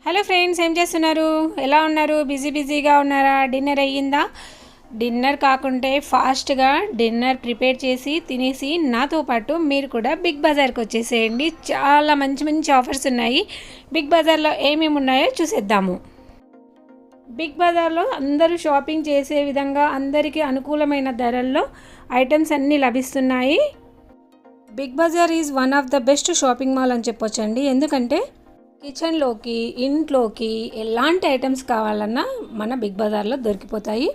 Hello friends, ఏం చేస్తున్నారు? ఎలా ఉన్నారు? బిజీగా ఉన్నారా? డిన్నర్ అయ్యిందా? డిన్నర్ కాకుంటే ఫాస్ట్గా డిన్నర్ ప్రిపేర్ చేసి తినేసి నాతో పాటు మీరు కూడా బిగ్ బజార్కి వచ్చేసేయండి. చాలా మంచి మంచి ఆఫర్స్ ఉన్నాయి. బిగ్ బజార్లో ఏమేమి ఉన్నాయో చూసేద్దాము. బిగ్ బజార్లో అందరూ షాపింగ్ చేసే విధంగా అందరికీ అనుకూలమైన ధరల్లో ఐటమ్స్ అన్నీ లభిస్తున్నాయి. Big Bazaar is one of the best shopping mall అని చెప్పొచ్చండి. ఎందుకంటే కిచెన్లోకి, ఇంట్లోకి ఎలాంటి ఐటమ్స్ కావాలన్నా మన బిగ్ బజార్లో దొరికిపోతాయి.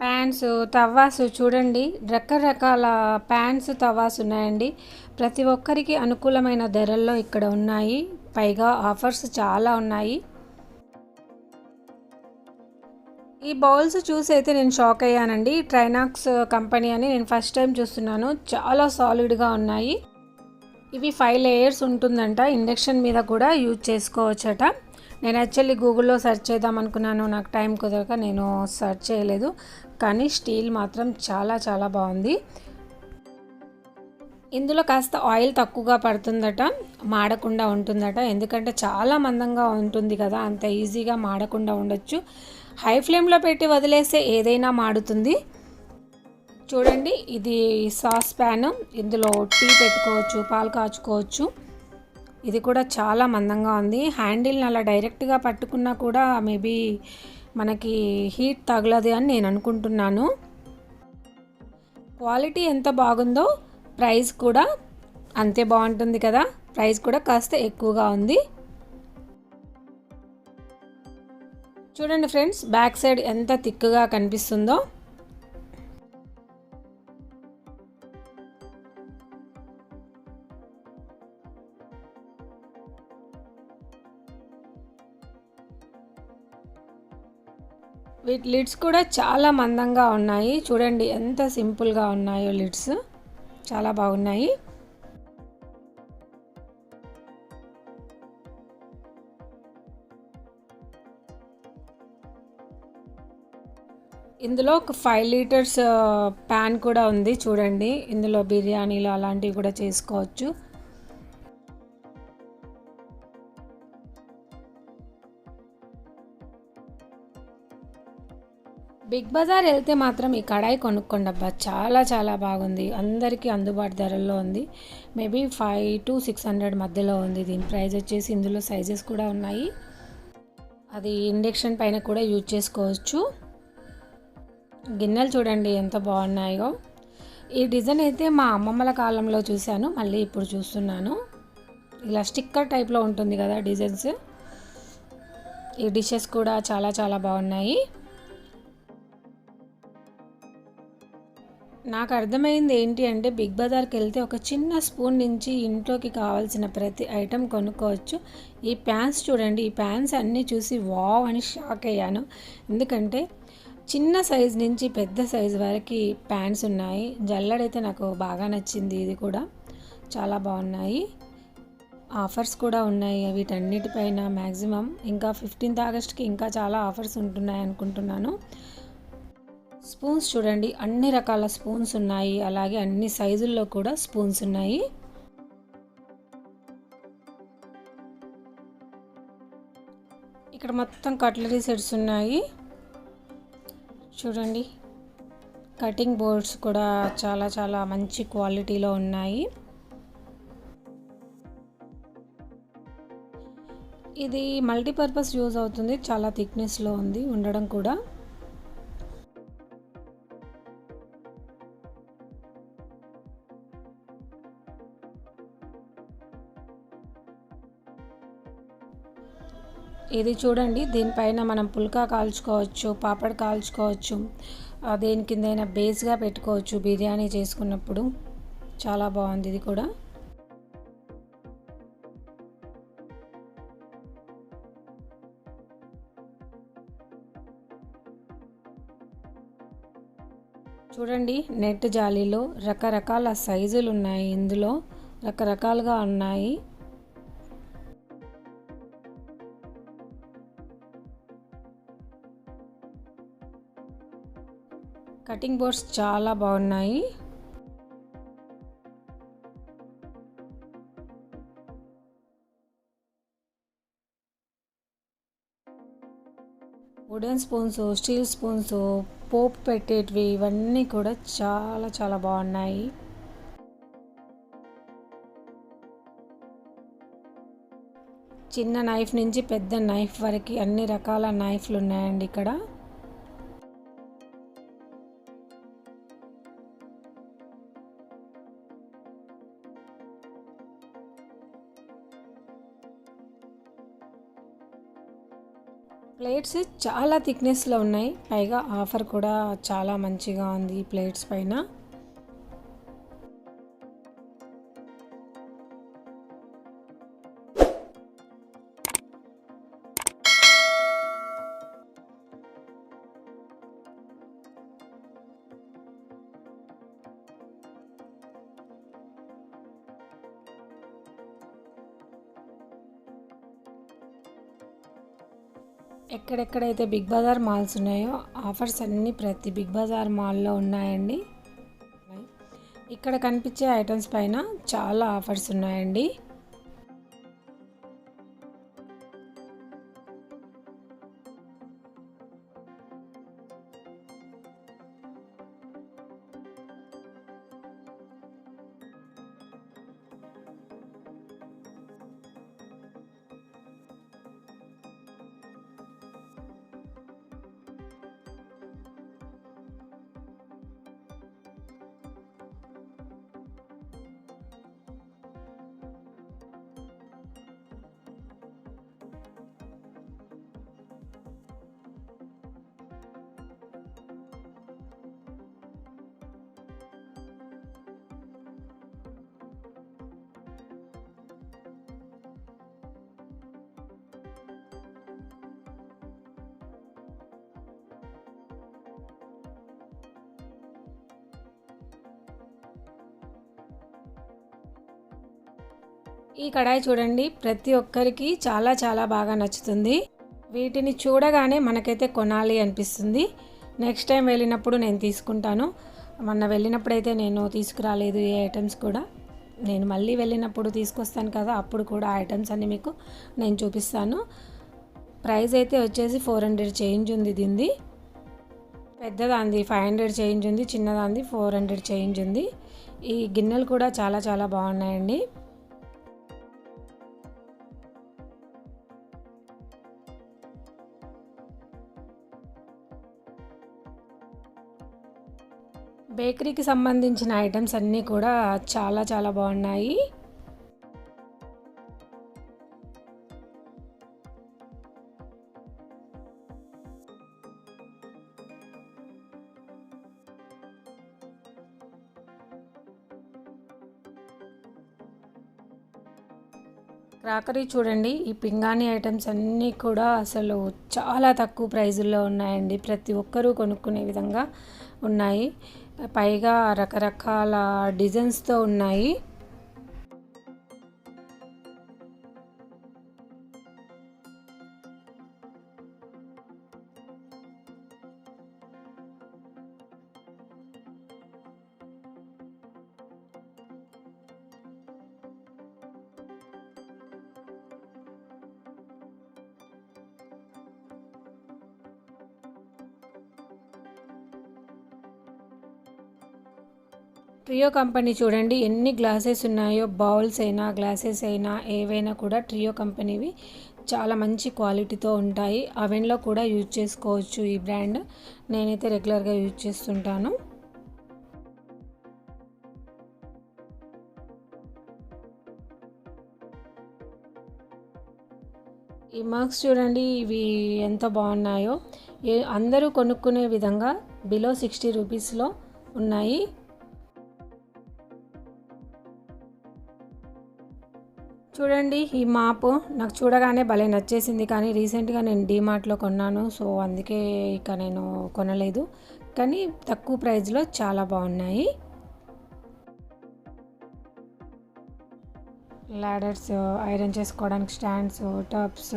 ప్యాన్స్, తవాసు చూడండి, రకరకాల ప్యాన్స్, తవాస్ ఉన్నాయండి. ప్రతి ఒక్కరికి అనుకూలమైన ధరల్లో ఇక్కడ ఉన్నాయి. పైగా ఆఫర్స్ చాలా ఉన్నాయి. ఈ బౌల్స్ చూసి అయితే నేను షాక్ అయ్యానండి. ట్రైనాక్స్ కంపెనీ అని నేను ఫస్ట్ టైం చూస్తున్నాను. చాలా సాలిడ్గా ఉన్నాయి. ఇవి 5 లేయర్స్ ఉంటుందంట. ఇండక్షన్ మీద కూడా యూజ్ చేసుకోవచ్చట. నేను యాక్చువల్లీ గూగుల్లో సెర్చ్ చేద్దాం అనుకున్నాను. నాకు టైం కుదరక నేను సెర్చ్ చేయలేదు. కానీ స్టీల్ మాత్రం చాలా చాలా బాగుంది. ఇందులో కాస్త ఆయిల్ తక్కువగా పడుతుందట, మాడకుండా ఉంటుందట. ఎందుకంటే చాలా మందంగా ఉంటుంది కదా, అంత ఈజీగా మాడకుండా ఉండొచ్చు. హై ఫ్లేమ్లో పెట్టి వదిలేస్తే ఏదైనా మాడుతుంది. చూడండి, ఇది సాస్ ప్యాన్. ఇందులో టీ పెట్టుకోవచ్చు, పాలు కాచుకోవచ్చు. ఇది కూడా చాలా మందంగా ఉంది. హ్యాండిల్ని అలా డైరెక్ట్గా పట్టుకున్నా కూడా మేబీ మనకి హీట్ తగలదు అని నేను అనుకుంటున్నాను. క్వాలిటీ ఎంత బాగుందో ప్రైస్ కూడా అంతే బాగుంటుంది కదా. ప్రైస్ కూడా కాస్త ఎక్కువగా ఉంది. చూడండి ఫ్రెండ్స్, బ్యాక్ సైడ్ ఎంత థిక్గా కనిపిస్తుందో. వీటి లిడ్స్ కూడా చాలా మందంగా ఉన్నాయి. చూడండి ఎంత సింపుల్గా ఉన్నాయో లిడ్స్, చాలా బాగున్నాయి. ఇందులో ఒక 5 లీటర్స్ ప్యాన్ కూడా ఉంది. చూడండి, ఇందులో బిర్యానీలు అలాంటివి కూడా చేసుకోవచ్చు. బిగ్ బజార్ వెళ్తే మాత్రం ఈ కడాయి కొనుక్కోండి అబ్బా, చాలా చాలా బాగుంది. అందరికీ అందుబాటు ధరల్లో ఉంది. మేబీ 500 to 600 మధ్యలో ఉంది. దీని ప్రైస్ వచ్చేసి, ఇందులో సైజెస్ కూడా ఉన్నాయి. అది ఇండక్షన్ పైన కూడా యూజ్ చేసుకోవచ్చు. గిన్నెలు చూడండి ఎంత బాగున్నాయో. ఈ డిజైన్ అయితే మా అమ్మమ్మల కాలంలో చూశాను, మళ్ళీ ఇప్పుడు చూస్తున్నాను. ఇలా స్టిక్కర్ టైప్లో ఉంటుంది కదా డిజైన్స్. ఈ డిషెస్ కూడా చాలా చాలా బాగున్నాయి. నాకు అర్థమైంది ఏంటి అంటే, బిగ్ బజార్కి వెళ్తే ఒక చిన్న స్పూన్ నుంచి ఇంట్లోకి కావాల్సిన ప్రతి ఐటెం కొనుక్కోవచ్చు. ఈ ప్యాన్స్ చూడండి, ఈ ప్యాన్స్ అన్నీ చూసి వావ్ అని షాక్ అయ్యాను. ఎందుకంటే చిన్న సైజు నుంచి పెద్ద సైజు వరకు ప్యాన్స్ ఉన్నాయి. జల్లెడైతే నాకు బాగా నచ్చింది. ఇది కూడా చాలా బాగున్నాయి. ఆఫర్స్ కూడా ఉన్నాయి వీటన్నిటిపైన. మ్యాక్సిమం ఇంకా 15th ఆగస్ట్కి ఇంకా చాలా ఆఫర్స్ ఉంటున్నాయి అనుకుంటున్నాను. స్పూన్స్ చూడండి, అన్ని రకాల స్పూన్స్ ఉన్నాయి. అలాగే అన్ని సైజుల్లో కూడా స్పూన్స్ ఉన్నాయి. ఇక్కడ మొత్తం కట్లరీ సెట్స్ ఉన్నాయి. చూడండి, కటింగ్ బోర్డ్స్ కూడా చాలా చాలా మంచి క్వాలిటీలో ఉన్నాయి. ఇది మల్టీపర్పస్ యూజ్ అవుతుంది. చాలా థిక్నెస్లో ఉంది ఉండడం కూడా. ఇది చూడండి, దీనిపైన మనం పుల్కా కాల్చుకోవచ్చు, పాపడ్ కాల్చుకోవచ్చు. దేని కిందైనా బేస్గా పెట్టుకోవచ్చు బిర్యానీ చేసుకున్నప్పుడు. చాలా బాగుంది ఇది కూడా. చూడండి, నెట్ జాలీలో రకరకాల సైజులు ఉన్నాయి. ఇందులో రకరకాలుగా ఉన్నాయి. కటింగ్ బోర్డ్స్ చాలా బాగున్నాయి. వుడెన్ స్పూన్స్, స్టీల్ స్పూన్స్, పోపు పెట్టేటివి ఇవన్నీ కూడా చాలా చాలా బాగున్నాయి. చిన్న నైఫ్ నుంచి పెద్ద నైఫ్ వరకు అన్ని రకాల నైఫ్లు ఉన్నాయండి ఇక్కడ. ప్లేట్స్ చాలా థిక్నెస్లో ఉన్నాయి, పైగా ఆఫర్ కూడా చాలా మంచిగా ఉంది ఈ ప్లేట్స్ పైన. ఎక్కడెక్కడైతే బిగ్ బజార్ మాల్స్ ఉన్నాయో ఆఫర్స్ అన్నీ ప్రతి బిగ్ బజార్ మాల్లో ఉన్నాయండి. ఇక్కడ కనిపించే ఐటమ్స్ పైన చాలా ఆఫర్స్ ఉన్నాయండి. ఈ కడాయి చూడండి, ప్రతి ఒక్కరికి చాలా చాలా బాగా నచ్చుతుంది. వీటిని చూడగానే మనకైతే కొనాలి అనిపిస్తుంది. నెక్స్ట్ టైం వెళ్ళినప్పుడు నేను తీసుకుంటాను. మొన్న వెళ్ళినప్పుడైతే నేను తీసుకురాలేదు ఏ ఐటమ్స్ కూడా. నేను మళ్ళీ వెళ్ళినప్పుడు తీసుకొస్తాను కదా, అప్పుడు కూడా ఐటమ్స్ అన్నీ మీకు నేను చూపిస్తాను. ప్రైస్ అయితే వచ్చేసి 400 చేంజ్ ఉంది. దీనిది పెద్దదాంది 500 చేంజ్ ఉంది, చిన్నదాంది 400 చేంజ్ ఉంది. ఈ గిన్నెలు కూడా చాలా చాలా బాగున్నాయండి. బేకరీకి సంబంధించిన ఐటమ్స్ అన్నీ కూడా చాలా చాలా బాగున్నాయి. క్రాకరీ చూడండి, ఈ పింగాణి ఐటమ్స్ అన్నీ కూడా అసలు చాలా తక్కువ ప్రైజుల్లో ఉన్నాయండి. ప్రతి ఒక్కరూ కొనుక్కునే విధంగా ఉన్నాయి. పైగా రకరకాల డిజైన్స్తో ఉన్నాయి. ట్రియో కంపెనీ చూడండి ఎన్ని గ్లాసెస్ ఉన్నాయో, బౌల్స్ అయినా గ్లాసెస్ అయినా ఏవైనా కూడా ట్రియో కంపెనీవి చాలా మంచి క్వాలిటీతో ఉంటాయి. అవెన్లో కూడా యూజ్ చేసుకోవచ్చు ఈ బ్రాండ్. నేనైతే రెగ్యులర్గా యూజ్ చేస్తుంటాను. ఈ మగ్స్ చూడండి, ఇవి ఎంత బాగున్నాయో. అందరూ కొనుక్కునే విధంగా బిలో 60 రూపీస్లో ఉన్నాయి. చూడండి, ఈ మాపు నాకు చూడగానే భలే నచ్చేసింది, కానీ రీసెంట్గా నేను డీమార్ట్లో కొన్నాను. సో అందుకే ఇక నేను కొనలేదు, కానీ తక్కువ ప్రైస్లో చాలా బాగున్నాయి. లాడర్స్, ఐరన్ చేసుకోవడానికి స్టాండ్స్, టబ్స్,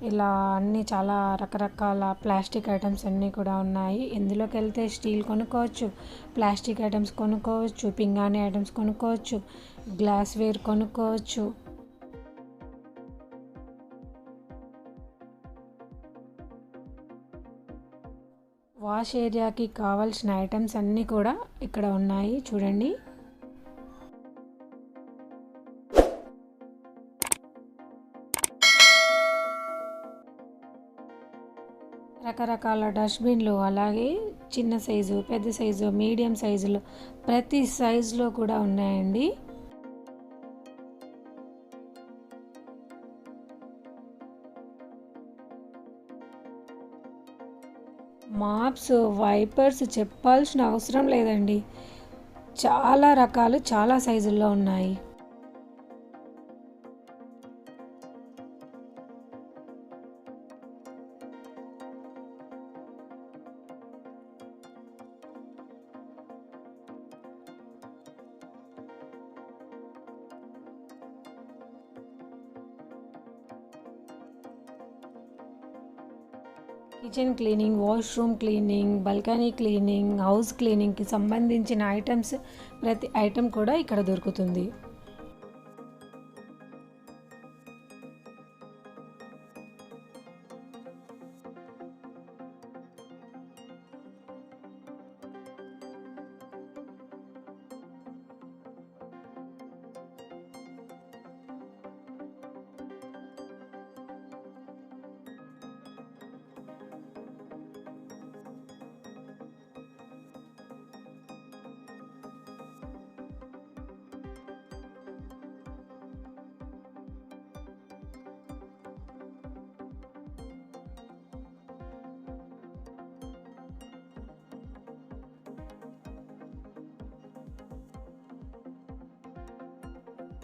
ఇలా అన్నీ చాలా రకరకాల ప్లాస్టిక్ ఐటమ్స్ అన్నీ కూడా ఉన్నాయి. ఇందులోకి వెళ్తే స్టీల్ కొనుక్కోవచ్చు, ప్లాస్టిక్ ఐటమ్స్ కొనుక్కోవచ్చు, పింగాణి ఐటమ్స్ కొనుక్కోవచ్చు, గ్లాస్వేర్ కొనుక్కోవచ్చు. వాష్ ఏరియాకి కావాల్సిన ఐటమ్స్ అన్నీ కూడా ఇక్కడ ఉన్నాయి చూడండి. రకరకాల డస్ట్బిన్లు, అలాగే చిన్న సైజు, పెద్ద సైజు, మీడియం సైజులో ప్రతి సైజులో కూడా ఉన్నాయండి. మాప్స్, వైపర్స్ చెప్పాల్సిన అవసరం లేదండి. చాలా రకాలు, చాలా సైజుల్లో ఉన్నాయి. Kitchen cleaning, washroom cleaning, balcony cleaning, house క్లీనింగ్కి సంబంధించిన ఐటమ్స్ ప్రతి ఐటమ్ కూడా ఇక్కడ దొరుకుతుంది.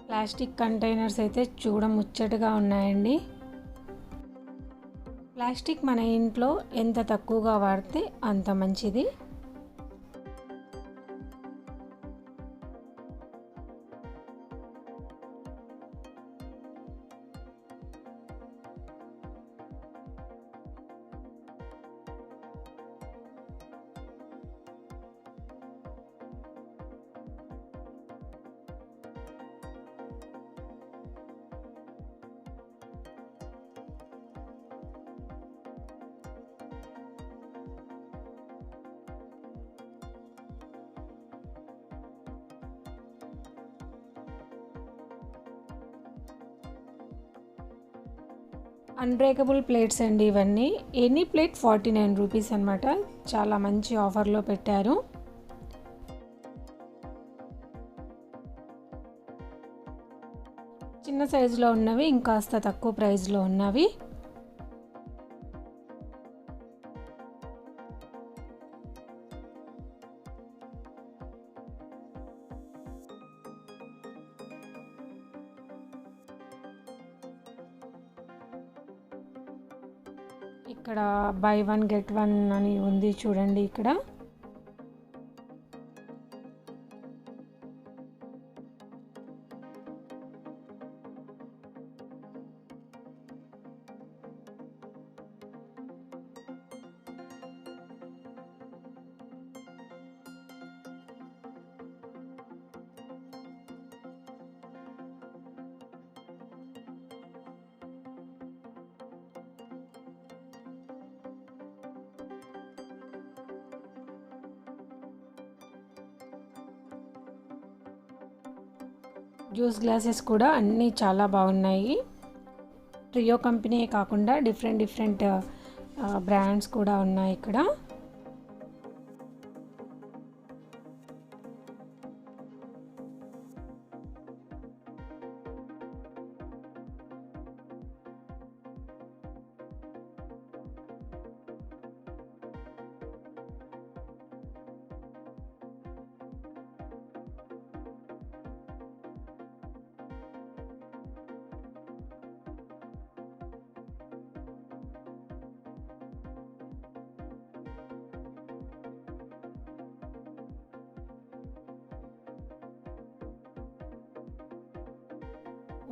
ప్లాస్టిక్ కంటైనర్స్ అయితే చూడముచ్చటగా ఉన్నాయండి. ప్లాస్టిక్ మన ఇంట్లో ఎంత తక్కువగా వాడితే అంత మంచిది. అన్బ్రేకబుల్ ప్లేట్స్ అండి ఇవన్నీ. ఎనీ ప్లేట్ 49 రూపీస్ అనమాట. చాలా మంచి ఆఫర్లో పెట్టారు. చిన్న సైజులో ఉన్నవి ఇంకాస్త తక్కువ ప్రైస్లో ఉన్నవి. ఇక్కడ బై 1 గెట్ 1 అని ఉంది చూడండి. ఇక్కడ జ్యూస్ గ్లాసెస్ కూడా అన్నీ చాలా బాగున్నాయి. ట్రియో కంపెనీ కాకుండా డిఫరెంట్ బ్రాండ్స్ కూడా ఉన్నాయి ఇక్కడ.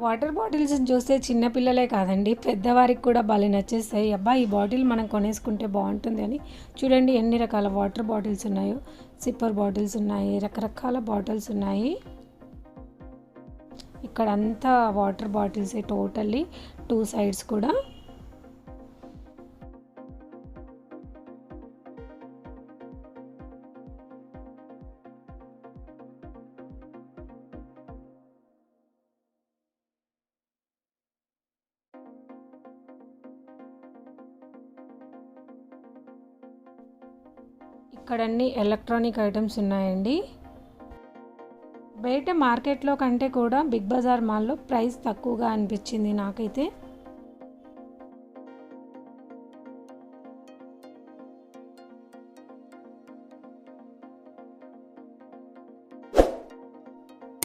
వాటర్ బాటిల్స్ చూస్తే చిన్నపిల్లలే కాదండి, పెద్దవారికి కూడా భలే నచ్చేస్తాయి. అబ్బా ఈ బాటిల్ మనం కొనేసుకుంటే బాగుంటుంది అని. చూడండి ఎన్ని రకాల వాటర్ బాటిల్స్ ఉన్నాయో. సిప్పర్ బాటిల్స్ ఉన్నాయి, రకరకాల బాటిల్స్ ఉన్నాయి. ఇక్కడ అంతా వాటర్ బాటిల్సే టోటల్లీ 2 సైడ్స్ కూడా. ఇక్కడ అన్ని ఎలక్ట్రానిక్ ఐటమ్స్ ఉన్నాయండి. బయట మార్కెట్లో కంటే కూడా బిగ్ బజార్ మాల్లో ప్రైస్ తక్కువగా అనిపించింది నాకైతే.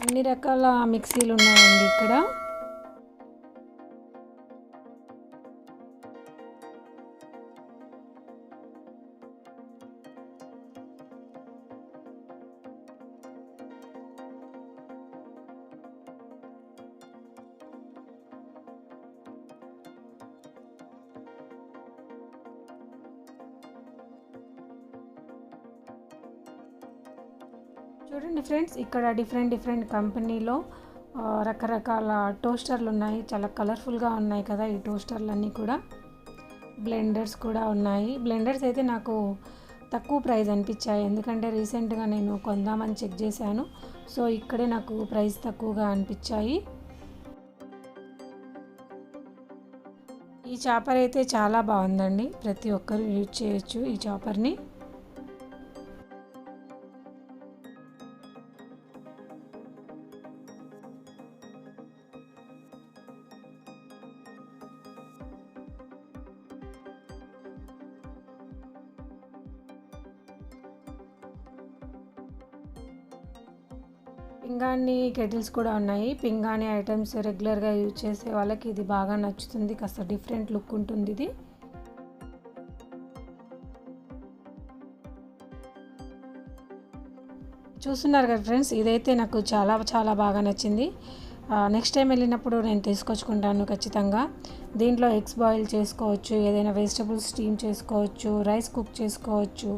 అన్ని రకాల మిక్సీలు ఉన్నాయండి ఇక్కడ. చూడండి ఫ్రెండ్స్, ఇక్కడ డిఫరెంట్ కంపెనీలో రకరకాల టోస్టర్లు ఉన్నాయి. చాలా కలర్ఫుల్గా ఉన్నాయి కదా ఈ టోస్టర్లన్నీ కూడా. బ్లెండర్స్ కూడా ఉన్నాయి. బ్లెండర్స్ అయితే నాకు తక్కువ ప్రైస్ అనిపించాయి, ఎందుకంటే రీసెంట్గా నేను కొందామని చెక్ చేశాను. సో ఇక్కడే నాకు ప్రైస్ తక్కువగా అనిపించాయి. ఈ చాపర్ అయితే చాలా బాగుందండి, ప్రతి ఒక్కరు యూజ్ చేయొచ్చు ఈ చాపర్ని. పింగాణి కెటిల్స్ కూడా ఉన్నాయి. పింగాణి ఐటమ్స్ రెగ్యులర్గా యూజ్ చేసే వాళ్ళకి ఇది బాగా నచ్చుతుంది, కాస్త డిఫరెంట్ లుక్ ఉంటుంది ఇది. చూస్తున్నారు కదా ఫ్రెండ్స్, ఇదైతే నాకు చాలా బాగా నచ్చింది. నెక్స్ట్ టైం వెళ్ళినప్పుడు నేను తీసుకొచ్చుకుంటాను ఖచ్చితంగా. దీంట్లో ఎగ్స్ బాయిల్ చేసుకోవచ్చు, ఏదైనా వెజిటబుల్స్ స్టీమ్ చేసుకోవచ్చు, రైస్ కుక్ చేసుకోవచ్చు,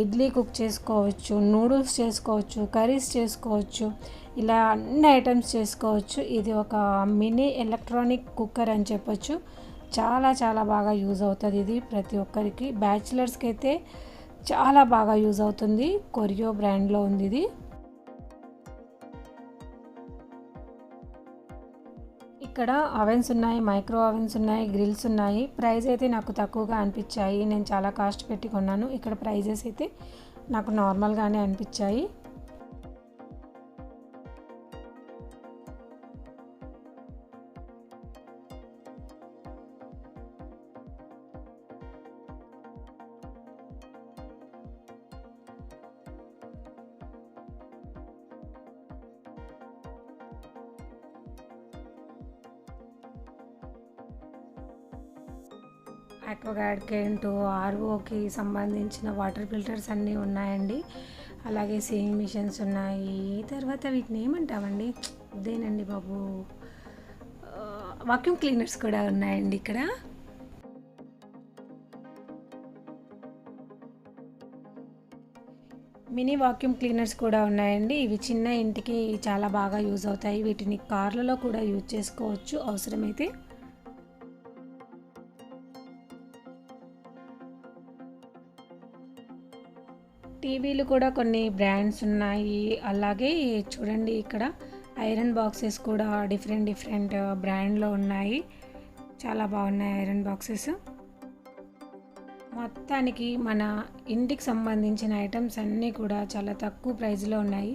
ఇడ్లీ కుక్ చేసుకోవచ్చు, నూడిల్స్ చేసుకోవచ్చు, కర్రీస్ చేసుకోవచ్చు, ఇలా అన్ని ఐటమ్స్ చేసుకోవచ్చు. ఇది ఒక మినీ ఎలక్ట్రానిక్ కుక్కర్ అని చెప్పొచ్చు. చాలా బాగా యూజ్ అవుతుంది ఇది ప్రతి ఒక్కరికి. బ్యాచిలర్స్కి అయితే చాలా బాగా యూజ్ అవుతుంది. కొరియో బ్రాండ్లో ఉంది ఇది. ఇక్కడ అవెన్స్ ఉన్నాయి, మైక్రో అవెన్స్ ఉన్నాయి, గ్రిల్స్ ఉన్నాయి. ప్రైస్ అయితే నాకు తక్కువగా అనిపించాయి, నేను చాలా కాస్ట్ పెట్టి కొన్నాను. ఇక్కడ ప్రైజెస్ అయితే నాకు నార్మల్గానే అనిపించాయి. ఆక్వాగార్డ్, కెంట్, ఆర్ఓకి సంబంధించిన వాటర్ ఫిల్టర్స్ అన్నీ ఉన్నాయండి. అలాగే సేవింగ్ మిషన్స్ ఉన్నాయి. తర్వాత వీటిని ఏమంటామండి, ఇదేనండి బాబు, వాక్యూమ్ క్లీనర్స్ కూడా ఉన్నాయండి ఇక్కడ. మినీ వాక్యూమ్ క్లీనర్స్ కూడా ఉన్నాయండి. ఇవి చిన్న ఇంటికి చాలా బాగా యూజ్ అవుతాయి. వీటిని కార్లలో కూడా యూజ్ చేసుకోవచ్చు అవసరమైతే. టీవీలు కూడా కొన్ని బ్రాండ్స్ ఉన్నాయి. అలాగే చూడండి, ఇక్కడ ఐరన్ బాక్సెస్ కూడా డిఫరెంట్ బ్రాండ్లో ఉన్నాయి. చాలా బాగున్నాయి ఐరన్ బాక్సెస్. మొత్తానికి మన ఇంటికి సంబంధించిన ఐటమ్స్ అన్నీ కూడా చాలా తక్కువ ప్రైస్లో ఉన్నాయి.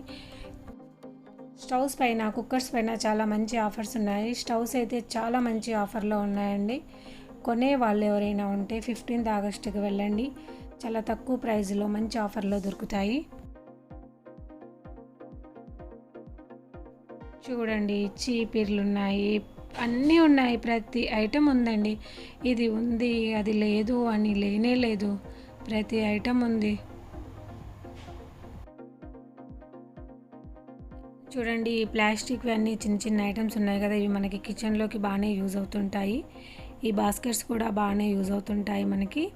స్టవ్స్ పైన, కుక్కర్స్ పైన చాలా మంచి ఆఫర్స్ ఉన్నాయి. స్టవ్స్ అయితే చాలా మంచి ఆఫర్లో ఉన్నాయండి. కొనే వాళ్ళు ఎవరైనా ఉంటే 15th ఆగస్టుకి వెళ్ళండి, చాలా తక్కువ ప్రైస్లో మంచి ఆఫర్లో దొరుకుతాయి. చూడండి, చీపిర్లు ఉన్నాయి, అన్నీ ఉన్నాయి, ప్రతి ఐటెం ఉందండి. ఇది ఉంది అది లేదు అని లేనే లేదు, ప్రతి ఐటెం ఉంది. చూడండి, ప్లాస్టిక్ అన్నీ చిన్న ఐటమ్స్ ఉన్నాయి కదా, ఇవి మనకి కిచెన్లోకి బాగానే యూజ్ అవుతుంటాయి. ఈ బాస్కెట్స్ కూడా బాగానే యూజ్ అవుతుంటాయి మనకి.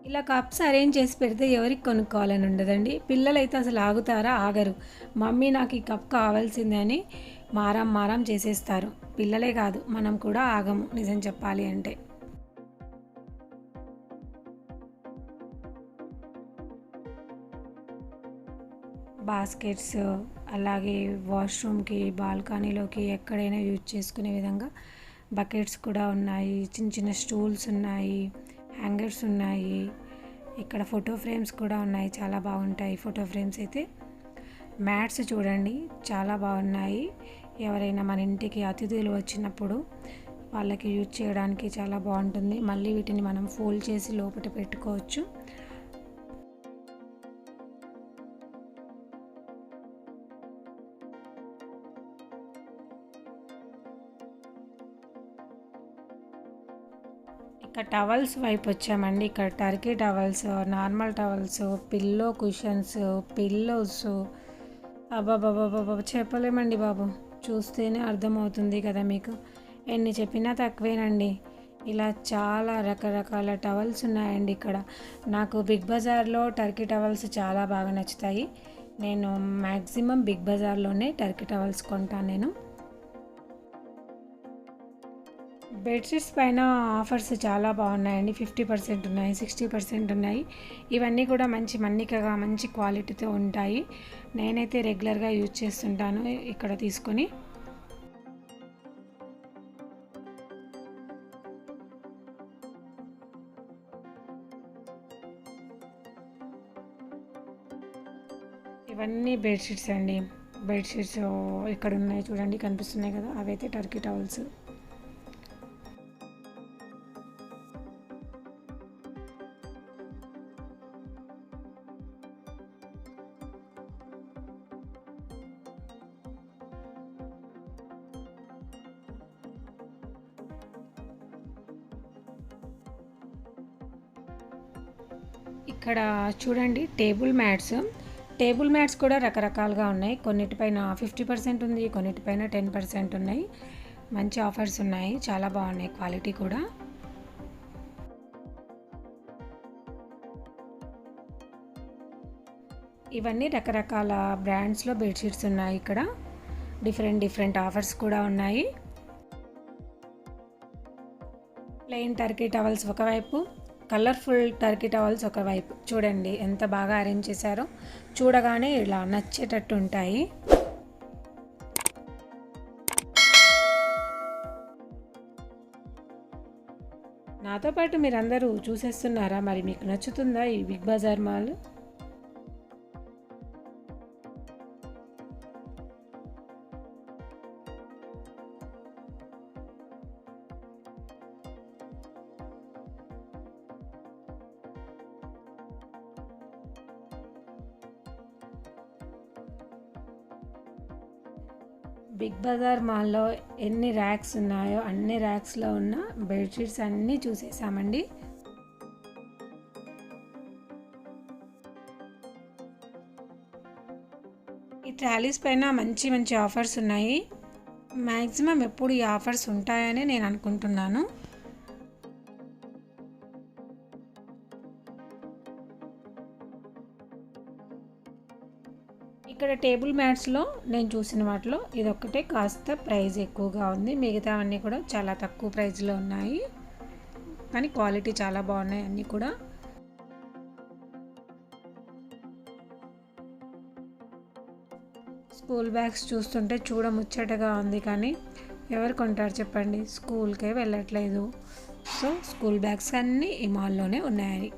ఇలా కప్స్ అరేంజ్ చేసి పెడితే ఎవరికి కొనుక్కోవాలని ఉండదండి. పిల్లలైతే అసలు ఆగుతారా? ఆగరు. మమ్మీ నాకు ఈ కప్ కావాల్సిందే అని మారం చేసేస్తారు. పిల్లలే కాదు, మనం కూడా ఆగము నిజం చెప్పాలి అంటే. బాస్కెట్స్, అలాగే వాష్రూమ్కి, బాల్కనీలోకి ఎక్కడైనా యూజ్ చేసుకునే విధంగా బకెట్స్ కూడా ఉన్నాయి, చిన్న చిన్న స్టూల్స్ ఉన్నాయి, హ్యాంగర్స్ ఉన్నాయి. ఇక్కడ ఫోటో ఫ్రేమ్స్ కూడా ఉన్నాయి, చాలా బాగుంటాయి ఫోటో ఫ్రేమ్స్ అయితే. మ్యాట్స్ చూడండి చాలా బాగున్నాయి. ఎవరైనా మన ఇంటికి అతిథులు వచ్చినప్పుడు వాళ్ళకి యూజ్ చేయడానికి చాలా బాగుంటుంది. మళ్ళీ వీటిని మనం ఫోల్డ్ చేసి లోపల పెట్టుకోవచ్చు. ఇక్కడ టవల్స్ వైపు వచ్చామండి. ఇక్కడ Turkey towels, normal towels, pillow cushions, pillows, అబ్బాబాబాబా చెప్పలేమండి బాబు, చూస్తేనే అర్థమవుతుంది కదా మీకు. ఎన్ని చెప్పినా తక్కువేనండి. ఇలా చాలా రకరకాల టవల్స్ ఉన్నాయండి ఇక్కడ. నాకు బిగ్ బజార్లో టర్కీ టవల్స్ చాలా బాగా నచ్చుతాయి. నేను మ్యాక్సిమం బిగ్ బజార్లోనే టర్కీ టవల్స్ కొంటాను నేను. బెడ్షీట్స్ పైన ఆఫర్స్ చాలా బాగున్నాయండి. 50% ఉన్నాయి, 60% ఉన్నాయి. ఇవన్నీ కూడా మంచి మన్నికగా మంచి క్వాలిటీతో ఉంటాయి. నేనైతే రెగ్యులర్గా యూజ్ చేస్తుంటాను ఇక్కడ తీసుకొని. ఇవన్నీ బెడ్షీట్స్ అండి. బెడ్షీట్స్ ఇక్కడ ఉన్నాయి చూడండి, కనిపిస్తున్నాయి కదా, అవైతే టర్కీ టవల్స్. ఇక్కడ చూడండి టేబుల్ మ్యాట్స్ కూడా రకరకాలుగా ఉన్నాయి. కొన్నిటిపైన 50% ఉంది, కొన్నిటిపైన 10% ఉన్నాయి. మంచి ఆఫర్స్ ఉన్నాయి, చాలా బాగున్నాయి క్వాలిటీ కూడా. ఇవన్నీ రకరకాల బ్రాండ్స్లో బెడ్షీట్స్ ఉన్నాయి. ఇక్కడ డిఫరెంట్ ఆఫర్స్ కూడా ఉన్నాయి. ప్లెయిన్ టర్కీ టవల్స్ ఒకవైపు, కలర్ఫుల్ టర్కీ టవల్స్ ఒకవైపు. చూడండి ఎంత బాగా అరేంజ్ చేశారో, చూడగానే ఇలా నచ్చేటట్టు ఉంటాయి. నాతో పాటు మీరందరూ చూసేస్తున్నారా? మరి మీకు నచ్చుతుందా ఈ బిగ్ బజార్ మాల్? బిగ్ బజార్ మాల్లో ఎన్ని ర్యాక్స్ ఉన్నాయో అన్ని ర్యాక్స్లో ఉన్న బెడ్షీట్స్ అన్నీ చూసేసామండి. ఈ ట్రాలీస్ పైన మంచి ఆఫర్స్ ఉన్నాయి. మ్యాక్సిమం ఎప్పుడు ఈ ఆఫర్స్ ఉంటాయని నేను అనుకుంటున్నాను. ఇక్కడ టేబుల్ మ్యాట్స్లో నేను చూసిన వాటిలో ఇదొక్కటే కాస్త ప్రైస్ ఎక్కువగా ఉంది. మిగతావన్నీ కూడా చాలా తక్కువ ప్రైస్లో ఉన్నాయి, కానీ క్వాలిటీ చాలా బాగున్నాయి అన్నీ కూడా. స్కూల్ బ్యాగ్స్ చూస్తుంటే చూడముచ్చటగా ఉంది, కానీ ఎవరు కొంటారు చెప్పండి, స్కూల్కే వెళ్ళట్లేదు. సో స్కూల్ బ్యాగ్స్ అన్నీ ఈ మాల్లోనే ఉన్నాయి.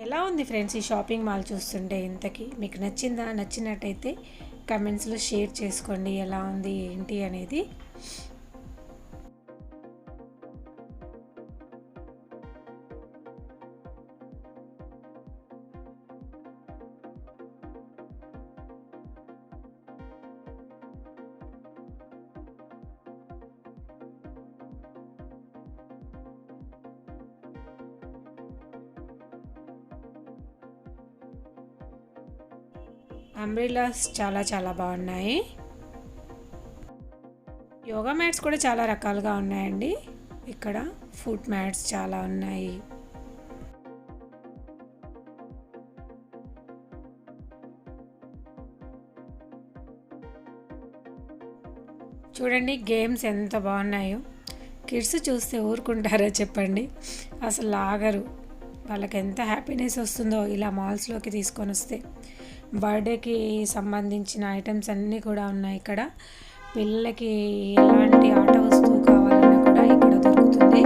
ఎలా ఉంది ఫ్రెండ్స్ ఈ షాపింగ్ మాల్ చూస్తుంటే? ఇంతకీ మీకు నచ్చిందా? నచ్చినట్టయితే కమెంట్స్లో షేర్ చేసుకోండి ఎలా ఉంది ఏంటి అనేది. అంబ్రెల్లాస్ చాలా బాగున్నాయి. యోగా మ్యాట్స్ కూడా చాలా రకాలుగా ఉన్నాయండి. ఇక్కడ ఫుట్ మ్యాట్స్ చాలా ఉన్నాయి. చూడండి గేమ్స్ ఎంత బాగున్నాయో. కిడ్స్ చూస్తే ఊరుకుంటారా చెప్పండి, అసలు ఆగరు. వాళ్ళకి ఎంత హ్యాపీనెస్ వస్తుందో ఇలా మాల్స్లోకి తీసుకొని వస్తే. బర్త్డేకి సంబంధించిన ఐటమ్స్ అన్నీ కూడా ఉన్నాయి ఇక్కడ. పిల్లలకి ఎలాంటి ఆట వస్తువు కావాలన్నా కూడా ఇక్కడ దొరుకుతుంది.